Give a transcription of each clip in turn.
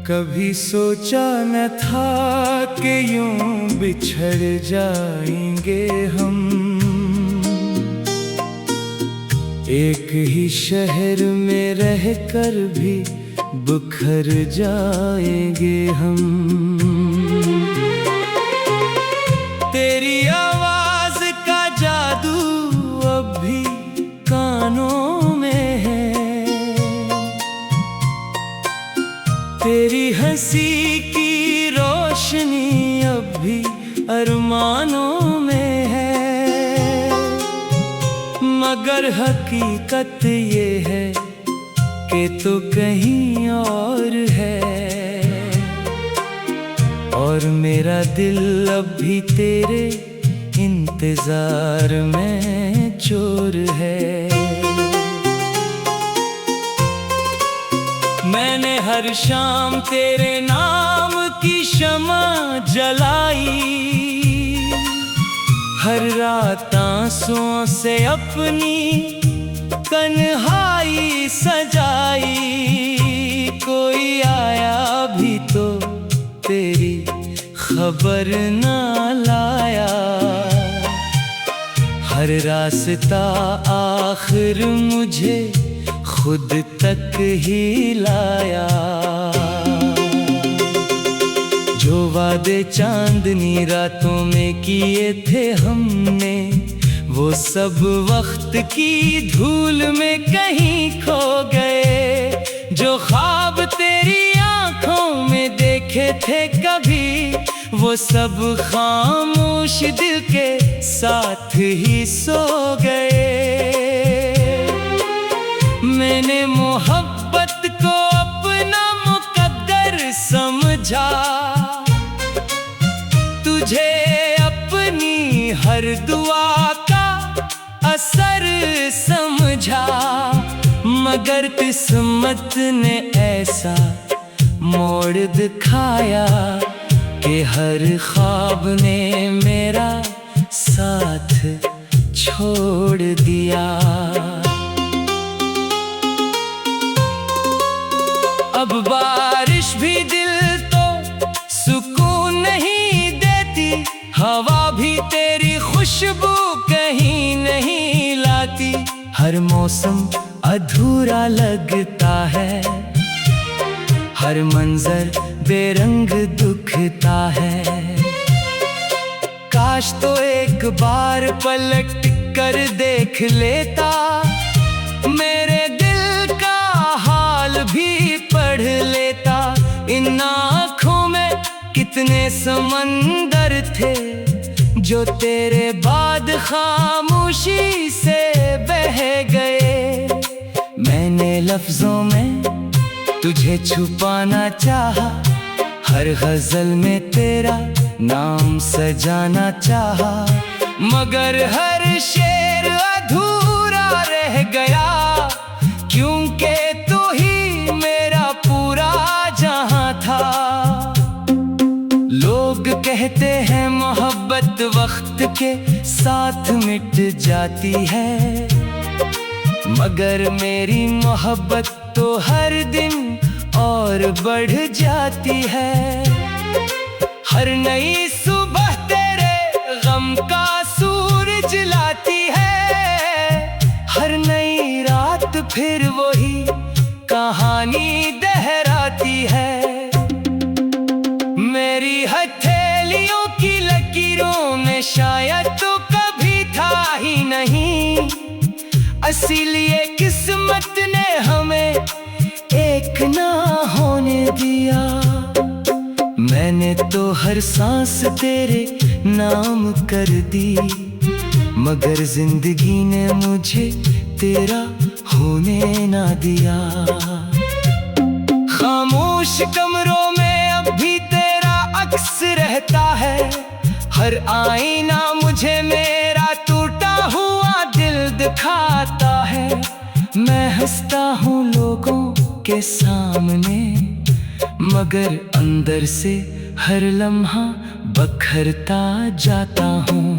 कभी सोचा न था कि यूं बिछड़ जाएंगे हम, एक ही शहर में रहकर भी बिखर जाएंगे हम। तेरी आवाज का जादू अब भी कानों में है, तेरी हंसी की रोशनी अब भी अरमानों में है। मगर हकीकत ये है कि तू कहीं और है, और मेरा दिल अब भी तेरे इंतजार में चोर है। मैंने हर शाम तेरे नाम की शमा जलाई, हर रात आंसुओं से अपनी तन्हाई सजाई। कोई आया भी तो तेरी खबर ना लाया, हर रास्ता आखिर मुझे खुद तक ही लाया। जो वादे चांदनी रातों में किए थे हमने, वो सब वक्त की धूल में कहीं खो गए। जो ख्वाब तेरी आंखों में देखे थे कभी, वो सब खामोश दिल के साथ ही सो गए। मैंने मोहब्बत को अपना मुकद्दर समझा, तुझे अपनी हर दुआ का असर समझा। मगर किस्मत ने ऐसा मोड़ दिखाया कि हर ख्वाब ने मेरा साथ छोड़ दिया। अब बारिश भी दिल तो सुकून नहीं देती, हवा भी तेरी खुशबू कहीं नहीं लाती। हर मौसम अधूरा लगता है, हर मंजर बेरंग दुखता है। काश तो एक बार पलट कर देख लेता, मेरे दिल का हाल भी पढ़ लेता। इन आँखों में कितने समंदर थे, जो तेरे बाद खामोशी से बह गए। मैंने लफ्जों में तुझे छुपाना चाहा, हर गजल में तेरा नाम सजाना चाहा। मगर हर शेर अधूरा रह गया, क्योंकि तू ही मेरा पूरा जहां था। लोग कहते हैं मोहब्बत वक्त के साथ मिट जाती है, मगर मेरी मोहब्बत तो हर दिन और बढ़ जाती है। हर नई सुबह तेरे गम का सूरज लाती है, हर नई रात फिर वही कहानी दोहराती है। मेरी हथेलियों की लकीरों में शायद तो कभी था ही नहीं, इसीलिए किस्मत ने हमें एक ना होने दिया। मैंने तो हर सांस तेरे नाम कर दी, मगर जिंदगी ने मुझे तेरा होने ना दिया। खामोश कमरों में अब भी तेरा अक्स रहता है, हर आईना मुझे मेरा टूटा हुआ दिल दिखाता है। मैं हंसता हूँ लोगों के सामने, मगर अंदर से हर लम्हा बखरता जाता हूँ।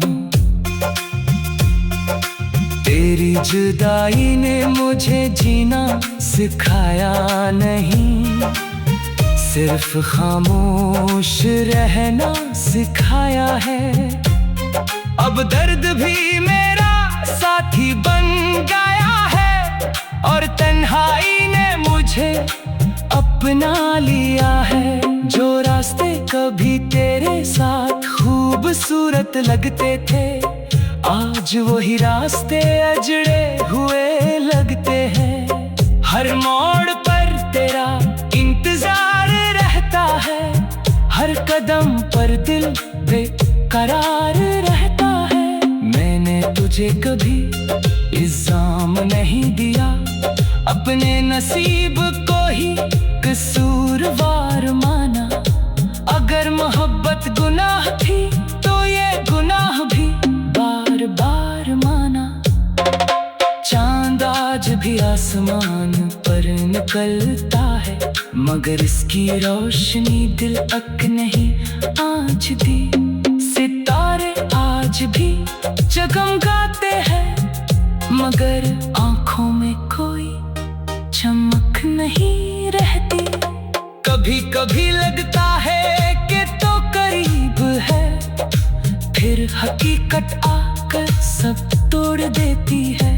तेरी जुदाई ने मुझे जीना सिखाया नहीं, सिर्फ खामोश रहना सिखाया है। अब दर्द भी मेरा साथी बन गया है और तन्हाई ने मुझे अपना लिया है। जो रास्ते कभी तेरे साथ खूबसूरत लगते थे, आज वही रास्ते अजड़े हुए लगते हैं। हर मोड़ पर तेरा इंतजार रहता है, हर कदम पर दिल बेकरार रहता है। मैंने तुझे कभी इल्जाम नहीं दिया, अपने नसीब को ही कसूरवार माना। अगर मोहब्बत गुनाह थी तो ये गुनाह भी बार बार माना। चांद आज भी आसमान पर निकलता है, मगर इसकी रोशनी दिल तक नहीं आज दी। सितारे आज भी जगमगाते हैं, मगर आंखों में कोई चमक नहीं रहती। कभी कभी लगता है कि तो करीब है, फिर हकीकत आकर सब तोड़ देती है।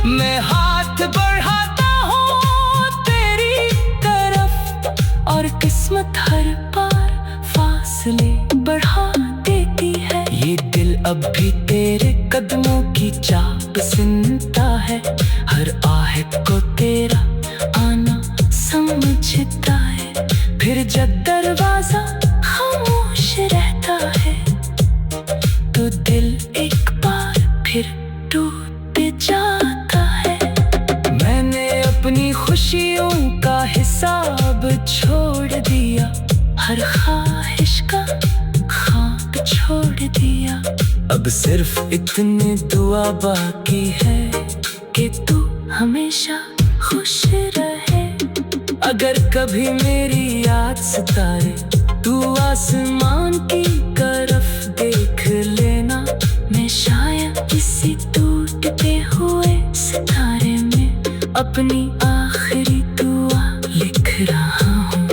मैं हाथ बढ़ाता हूँ तेरी तरफ और किस्मत हर बार फासले बढ़ा देती है। ये दिल अब भी तेरे कदमों की चाप सुनता है, हर आहट को तेरा आना समझता है। फिर जब दरवाजा खामोश रहता है तो दिल एक बार फिर टूट जाता है। मैंने अपनी खुशियों का हिसाब छोड़ दिया, हर ख्वाहिश का खाक छोड़ दिया। अब सिर्फ इतनी दुआ बाकी है कि तू हमेशा खुश रहे। अगर कभी मेरी याद सताए, तू आसमान की तरफ देख लेना। मैं शायद किसी टूटते हुए सितारे में अपनी आखिरी दुआ लिख रहा हूँ।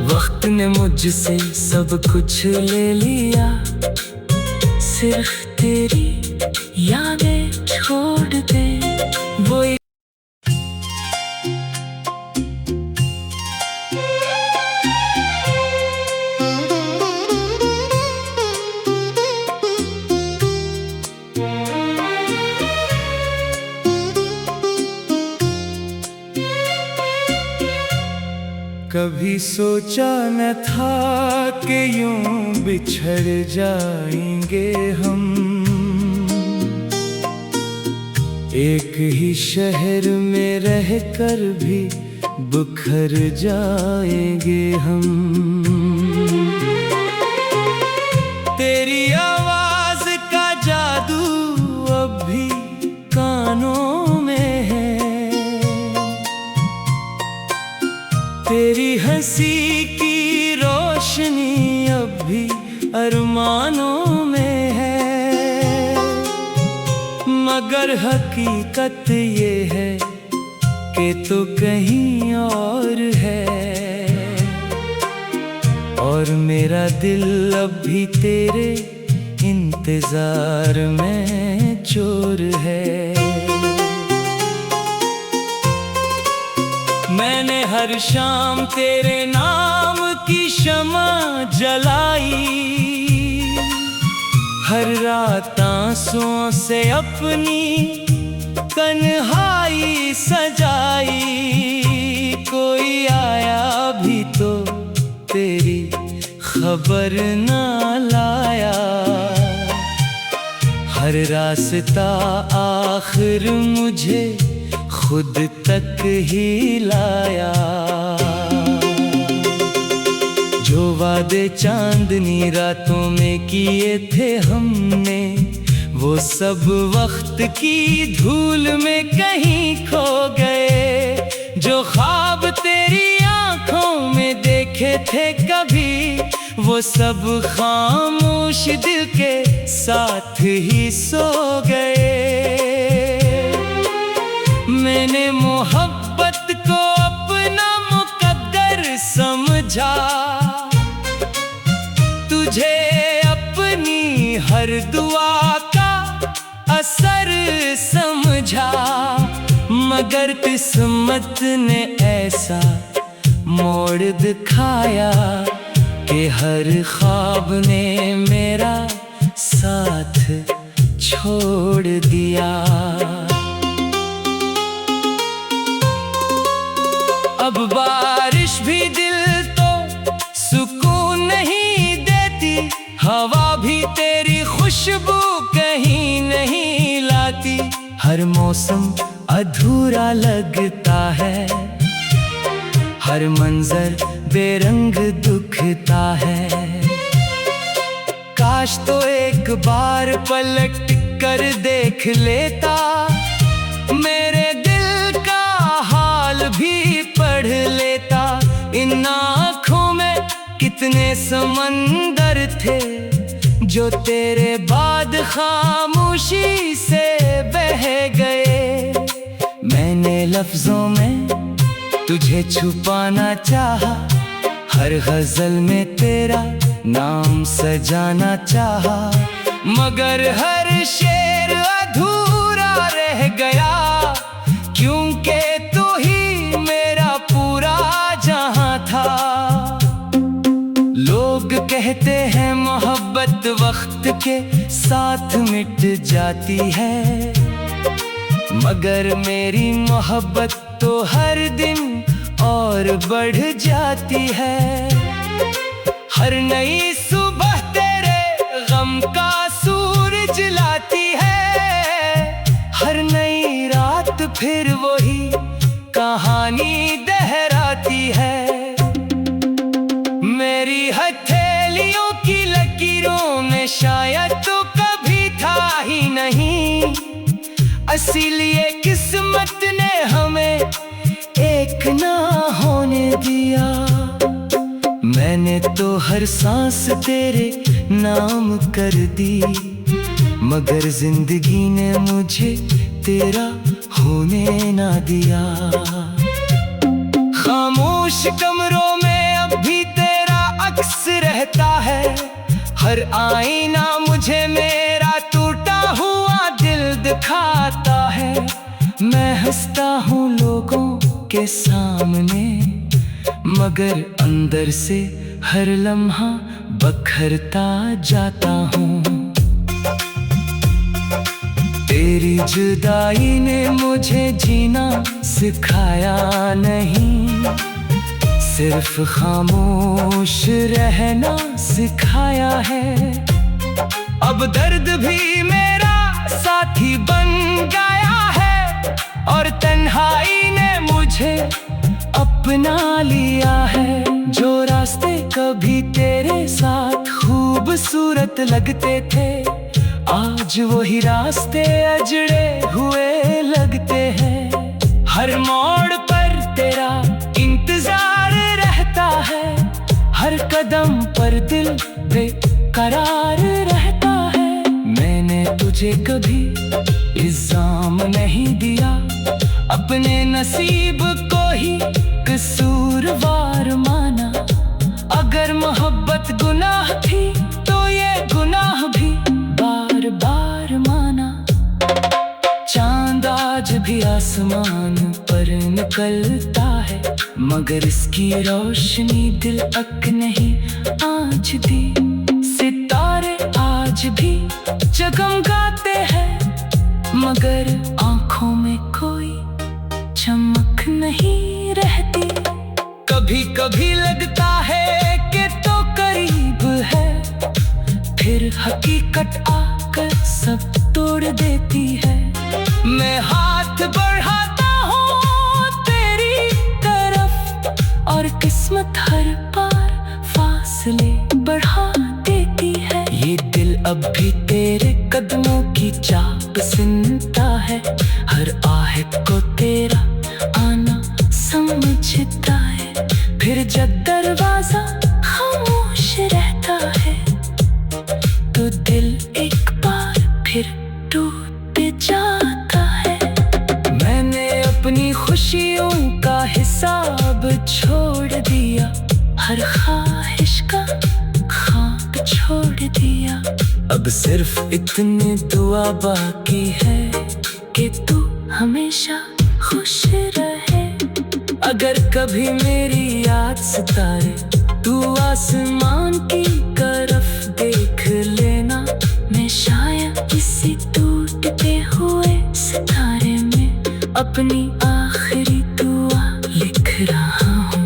वक्त ने मुझसे सब कुछ ले लिया, सिर्फ तेरी यादें छोड़ दे। वो कभी सोचा न था कि यूं बिछड़ जाएंगे हम, एक ही शहर में रहकर भी बिखर जाएंगे हम। तेरी आवाज का जादू अब भी कानों में है, तेरी हंसी की रोशनी अब भी अरमानों में है। मगर हकीकत ये है कि तू कहीं और है, और मेरा दिल अब भी तेरे इंतजार में चोर है। मैंने हर शाम तेरे नाम की शमा जलाई, हर रात आंसुओं से अपनी तन्हाई सजाई। कोई आया भी तो तेरी खबर ना लाया, हर रास्ता आखिर मुझे खुद तक ही लाया। जो वादे चांदनी रातों में किए थे हमने, वो सब वक्त की धूल में कहीं खो गए। जो ख्वाब तेरी आंखों में देखे थे कभी, वो सब खामोश दिल के साथ ही सो गए। मैंने मोहब्बत को अपना मुकद्दर समझा, समझा, तुझे अपनी हर दुआ का असर समझा। मगर किस्मत ने ऐसा मोड़ दिखाया कि हर ख्वाब ने मेरा साथ छोड़ दिया। अब बारिश भी दिल तो सुकून नहीं देती, हवा भी तेरी खुशबू कहीं नहीं लाती। हर मौसम अधूरा लगता है, हर मंजर बेरंग दुखता है। काश तो एक बार पलट कर देख लेता, मेरे दिल का हाल भी पढ़ लेता। इन आँखों में कितने समंदर थे, जो तेरे बाद खामोशी से बह गए। मैंने लफ्जों में तुझे छुपाना चाहा, हर गजल में तेरा नाम सजाना चाहा। मगर हर शेर अधूरा रह गया, क्योंकि तू ही मेरा पूरा जहां था। लोग कहते हैं मोहब्बत वक्त के साथ मिट जाती है, मगर मेरी मोहब्बत तो हर दिन और बढ़ जाती है। हर नई सुबह तेरे गम का सूरज लाती है, हर नई रात फिर वही कहानी दोहराती है। मेरी हथेलियों की लकीरों में शायद तो कभी था ही नहीं, इसीलिए किस्मत ने हमें एक ना होने दिया। मैंने तो हर सांस तेरे नाम कर दी, मगर जिंदगी ने मुझे तेरा होने ना दिया। खामोश कमरों में अब भी तेरा अक्स रहता है, हर आईना मुझे मेरा टूटा हुआ दिल दिखाता है। मैं हंसता हूँ लोगों के सामने, मगर अंदर से हर लम्हा बखरता जाता हूँ। तेरी जुदाई ने मुझे जीना सिखाया नहीं, सिर्फ खामोश रहना सिखाया है। अब दर्द भी मेरा साथी बन गया है, और तन्हाई ने मुझे अपना लिया है। जो रास्ते कभी तेरे साथ खूबसूरत लगते थे, आज वही रास्ते अजड़े हुए लगते हैं। हर मोड़ पर तेरा इंतजार रहता है, हर कदम पर दिल बेकरार रहता है। मैंने तुझे कभी इल्जाम नहीं दिया, अपने नसीब को ही कसूरवार माना। अगर मोहब्बत गुनाह थी तो ये गुनाह भी बार बार माना। चांद आज भी आसमान पर निकलता है, मगर इसकी रोशनी दिल तक नहीं आँचती। सितारे आज भी जगमगाते हैं, मगर आँखों में कोई चमक नहीं रहती। कभी कभी लगता है कि तो करीब है, फिर हकीकत आकर सब तोड़ देती है। मैं हाथ बढ़ाता हूँ तेरी तरफ, और किस्मत हर बार फासले बढ़ा देती है। ये दिल अब भी तेरे कदमों की चाप सुनता है, हर आहट को तेरा आना समझता है। फिर जब दरवाजा खामोश रहता है, तो दिल एक बार फिर टूट जाता है। मैंने अपनी खुशियों का हिसाब छोड़ दिया, हर ख्वाहिश का खाक छोड़ दिया। अब सिर्फ इतनी दुआ बाकी है कि तू हमेशा खुश रहे। अगर कभी मेरी याद सताए तू आसमान की तरफ देख लेना। मैं शायद किसी टूटते हुए सितारे में अपनी आखिरी दुआ लिख रहा हूँ।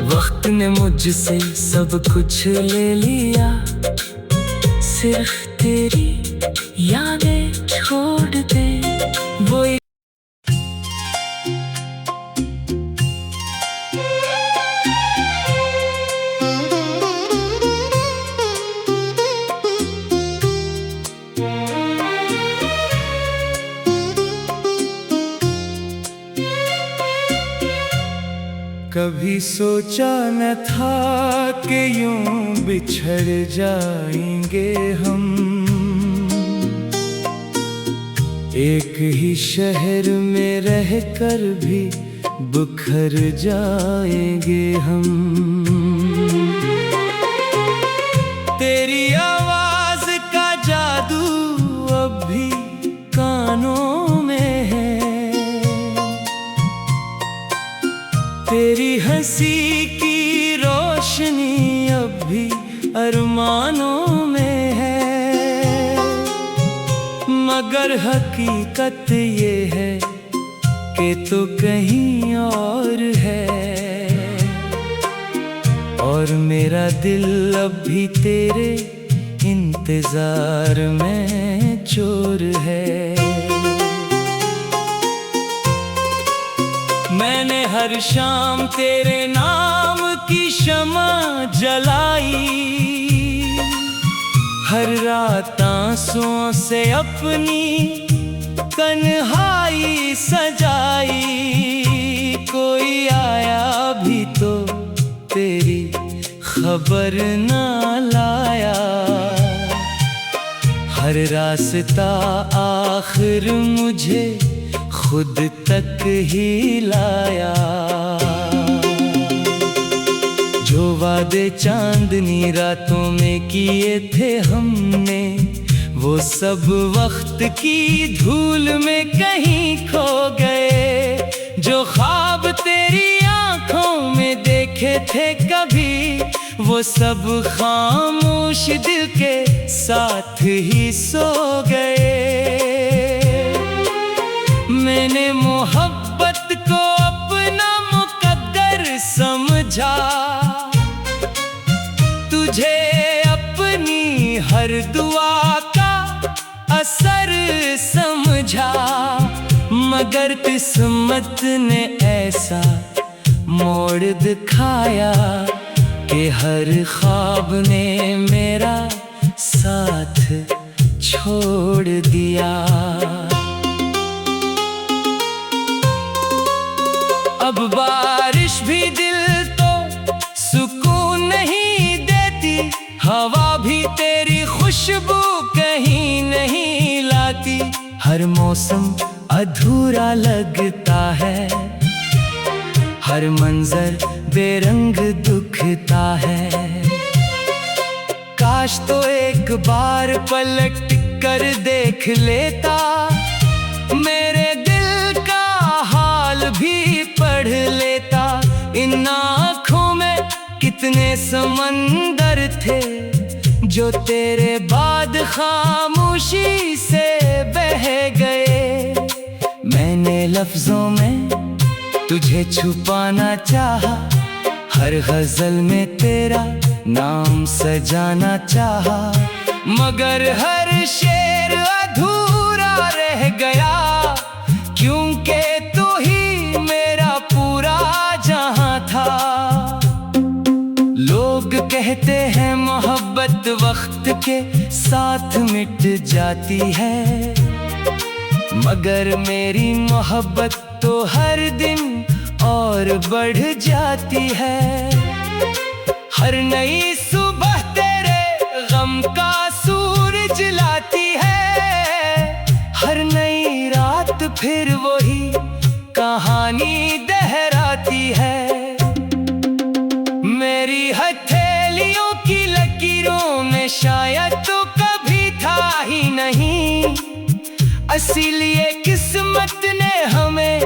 वक्त ने मुझसे सब कुछ ले लिया, सिर्फ तेरी यादें छोड़ दे। वो कभी सोचा न था कि यूं बिछड़ जाएंगे हम। एक ही शहर में रहकर भी बिखर जाएंगे हम। तेरी आवाज का जादू अब भी कानों में है। तेरी हंसी की रोशनी अब भी अरमानों में है। मगर हकीकत ये है कि तू कहीं और है। और मेरा दिल अब भी तेरे इंतजार में चोर है। मैंने हर शाम तेरे नाम की शमा जलाई। हर रात आंसुओं से अपनी तन्हाई सजाई। कोई आया भी तो तेरी खबर ना लाया। हर रास्ता आखिर मुझे खुद तक ही लाया। जो वादे चांदनी रातों में किए थे हमने, वो सब वक्त की धूल में कहीं खो गए। जो ख्वाब तेरी आंखों में देखे थे कभी, वो सब खामोश दिल के साथ ही सो गए। मैंने मोहब्बत को अपना मुकद्दर समझा। तुझे अपनी हर दुआ का असर समझा। मगर किस्मत ने ऐसा मोड़ दिखाया कि हर ख्वाब ने मेरा साथ छोड़ दिया। अब बारिश भी दिल तो सुकून नहीं देती। हवा भी तेरी खुशबू कहीं नहीं लाती। हर मौसम अधूरा लगता है। हर मंजर बेरंग दुखता है। काश तो एक बार पलट कर देख लेता। मेरे दिल का हाल भी पढ़ लेता। इन आँखों में कितने समंदर थे, जो तेरे बाद खामोशी से बह गए। मैंने लफ्जों में तुझे छुपाना चाहा। हर गजल में तेरा नाम सजाना चाहा। मगर हर शेर अधूरा रह गया, क्योंकि तू ही मेरा पूरा जहां था। लोग कहते हैं मोहब्बत वक्त के साथ मिट जाती है, मगर मेरी मोहब्बत तो हर दिन और बढ़ जाती है। हर नई सुबह तेरे गम का सूरज लाती है। हर नई रात फिर वही कहानी दोहराती है। इसीलिए किस्मत ने हमें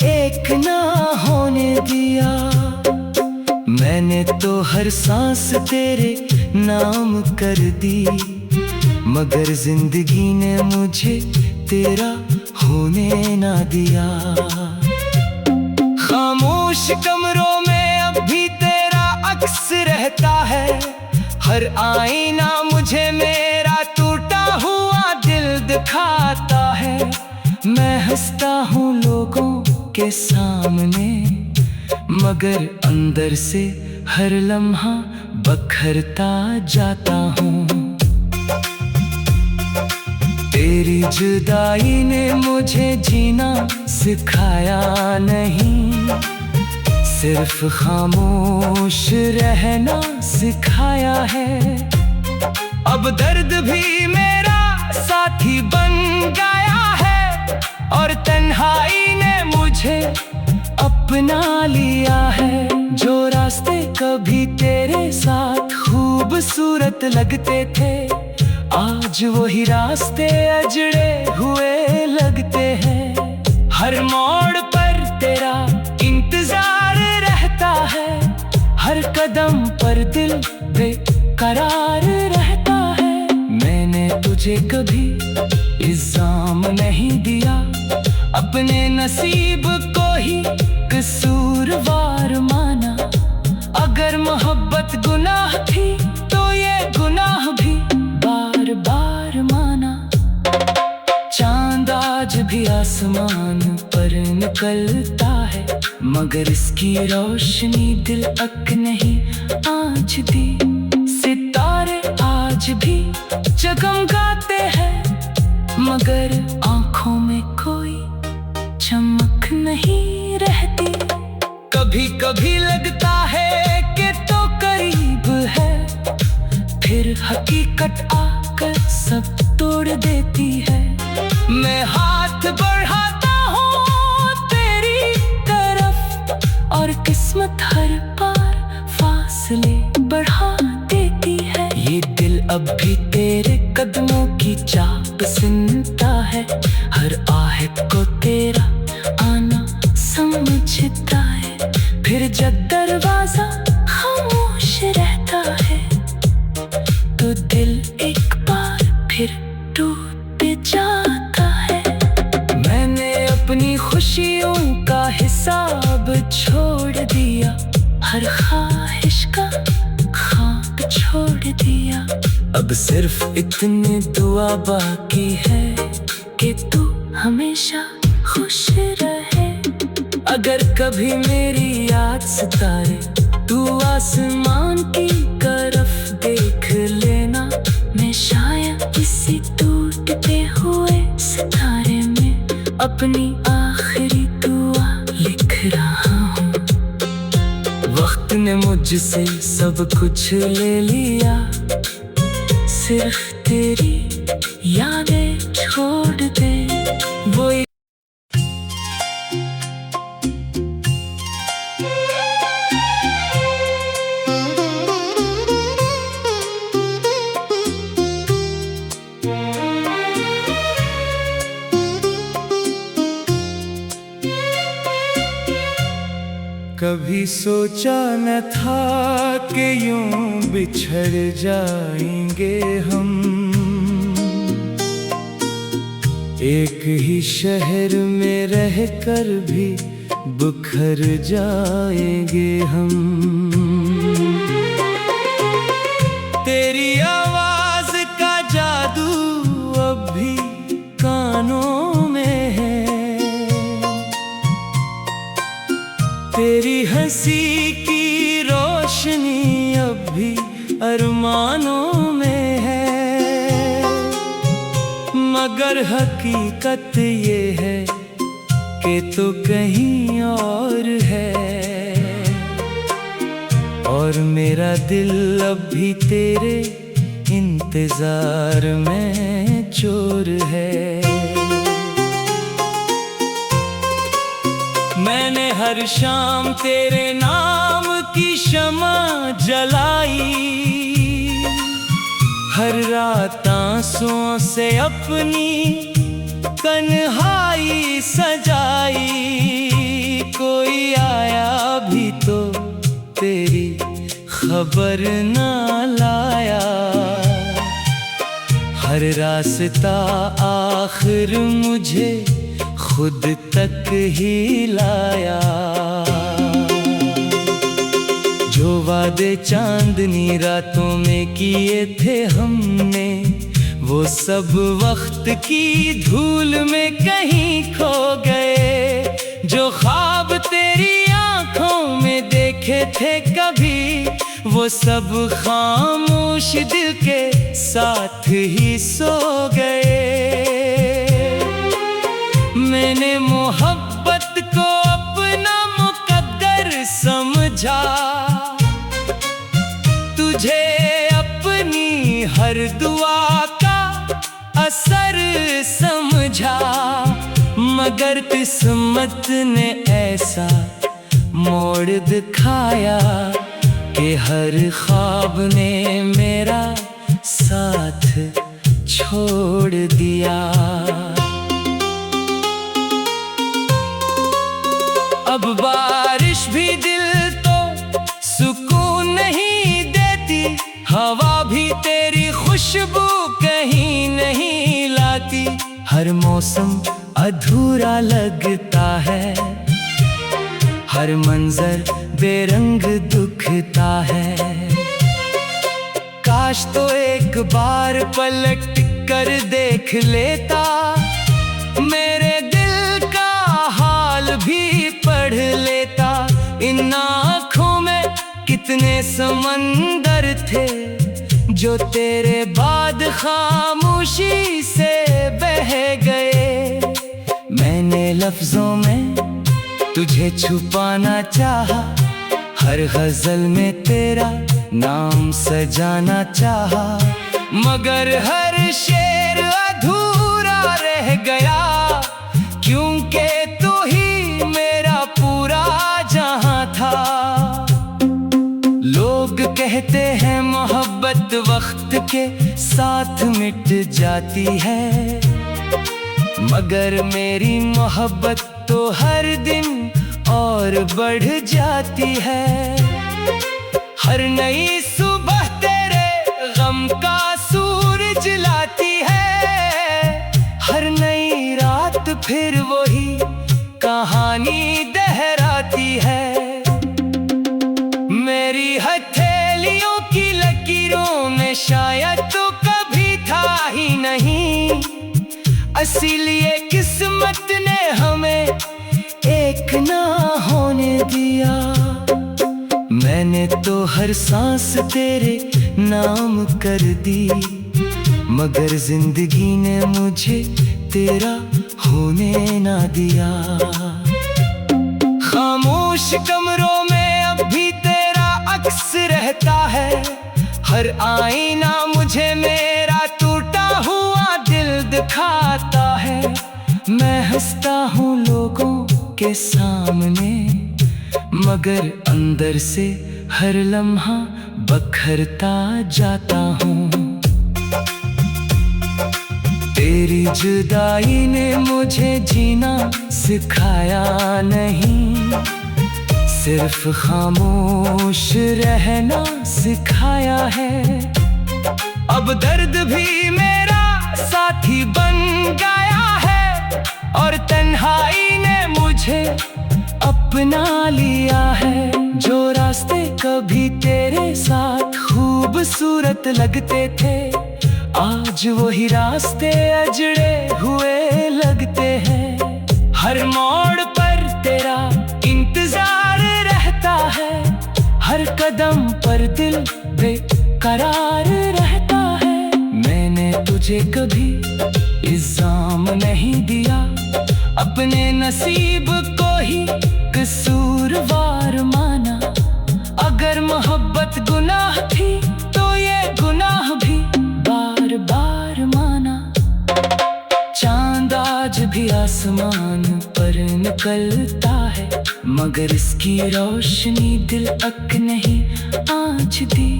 एक ना होने दिया। मैंने तो हर सांस तेरे नाम कर दी, मगर जिंदगी ने मुझे तेरा होने ना दिया। खामोश कमरों में अब भी तेरा अक्स रहता है, हर आईना मुझे मेरा टूटा हुआ दिल दिखाता है। मैं हंसता हूँ लोगों के सामने, मगर अंदर से हर लम्हा बखरता जाता हूँ। तेरी जुदाई ने मुझे जीना सिखाया नहीं, सिर्फ खामोश रहना सिखाया है। अब दर्द भी मेरा साथी बन गया है, और तन्हाई ने मुझे अपना लिया है। जो रास्ते कभी तेरे साथ खूबसूरत लगते थे, आज वही रास्ते अजड़े हुए लगते हैं। हर मोड़ पर तेरा इंतजार रहता है, हर कदम पर दिल बेकरार रहता है। मैंने तुझे कभी इल्जाम नहीं दिया, अपने नसीब को ही कसूरवार माना। अगर मोहब्बत गुनाह थी तो ये गुनाह भी बार बार माना। चांद आज भी आसमान पर निकलता है, मगर इसकी रोशनी दिल तक नहीं आज दी। सितारे आज भी जगमगाते हैं, मगर आंखों में कोई चमक नहीं रहती। कभी कभी लगता है कि तो करीब है, फिर हकीकत आकर सब तोड़ देती है। मैं हाथ बढ़ाता हूँ तेरी तरफ, और किस्मत हर पार फासले बढ़ा देती है। ये दिल अब भी तेरे कदमों की चाप सुनता है, हर आहट को तेरा आना समझता है। फिर जब दरवाजा खामोश रहता है, तो दिल एक बार फिर टूट जाता है। मैंने अपनी खुशियों का हिसाब छोड़ दिया, हर ख्वाहिश का ख्वाब छोड़ दिया। अब सिर्फ इतनी दुआ बाकी है कि तू हमेशा खुश रहे। अगर कभी मेरी याद सताए, तू आसमान की तरफ देख लेना। मैं शायद किसी टूटते हुए सितारे में अपनी आखिरी दुआ लिख रहा हूँ। वक्त ने मुझसे सब कुछ ले लिया, सिर्फ तेरी यादें छोड़ दे। वो कभी सोचा न था कि यूं बिछड़ जाएंगे हम, एक ही शहर में रहकर भी बिखर जाएंगे हम। तेरी आवाज का जादू अब भी कानों में है, तेरी हंसी की रोशनी अब भी अरमानों में है। मगर हकीकत ये है कि तो कहीं और है, और मेरा दिल अब भी तेरे इंतजार में चोर है। मैंने हर शाम तेरे नाम की शमा जलाई, हर रात आंसुओं से अपनी तन्हाई सजाई, कोई आया भी तो तेरी खबर ना लाया। हर रास्ता आखिर मुझे खुद तक ही लाया। जो वादे चांदनी रातों में किए थे हमने, वो सब वक्त की धूल में कहीं खो गए। जो ख्वाब तेरी आंखों में देखे थे कभी, वो सब खामोश दिल के साथ ही सो गए। मैंने मोहब्बत को अपना मुकद्दर समझा, तुझे अपनी हर दुआ का असर समझा। मगर किस्मत ने ऐसा मोड़ दिखाया कि हर ख्वाब ने मेरा साथ छोड़ दिया। अब बारिश भी दिल तो सुकून नहीं देती, हवा भी तेरी खुशबू कहीं नहीं लाती। हर मौसम अधूरा लगता है, हर मंजर बेरंग दुखता है। काश तो एक बार पलट कर देख लेता, मेरे दिल का हाल भी पढ़ लेता। इन आँखों में कितने समंदर थे, जो तेरे बाद खामोशी से बह गए। मैंने लफ्जों में तुझे छुपाना चाहा, हर गजल में तेरा नाम सजाना चाहा। मगर हर शेर अधूरा रह गया, क्योंकि तू ही मेरा पूरा जहां था। लोग कहते हैं मोहब्बत वक्त के साथ मिट जाती है, मगर मेरी मोहब्बत तो हर दिन और बढ़ जाती है। हर नई सुबह तेरे गम का सूरज लाती है, हर नई रात फिर वही कहानी दोहराती है। मेरी हथेलियों की लकीरों में शायद तो कभी था ही नहीं, इसीलिए किस्मत ने हमें एक ना होने दिया। मैंने तो हर सांस तेरे नाम कर दी, मगर जिंदगी ने मुझे तेरा होने ना दिया। खामोश कमरों में अब भी तेरा अक्स रहता है, हर आईना मुझे मेरा टूटा हुआ दिल दिखाता है। मैं हंसता हूँ लोगों के सामने, मगर अंदर से हर लम्हा बखरता जाता हूँ। तेरी जुदाई ने मुझे जीना सिखाया नहीं, सिर्फ खामोश रहना सिखाया है। अब दर्द भी मेरा साथी बन गया है, और तन्हाई ने मुझे अपना लिया है। जो रास्ते कभी तेरे साथ खूबसूरत लगते थे, आज वही रास्ते अजड़े हुए लगते हैं। हर मोड़ पर तेरा इंतजार रहता है, हर कदम पर दिल बेकरार रहता है। मैंने तुझे कभी इल्जाम नहीं दिया, अपने नसीब को ही कसूरवार माना। अगर मोहब्बत गुनाह थी तो ये गुनाह भी बार बार माना। चांद आज भी आसमान पर निकलता है, मगर इसकी रोशनी दिल तक नहीं आँच दी।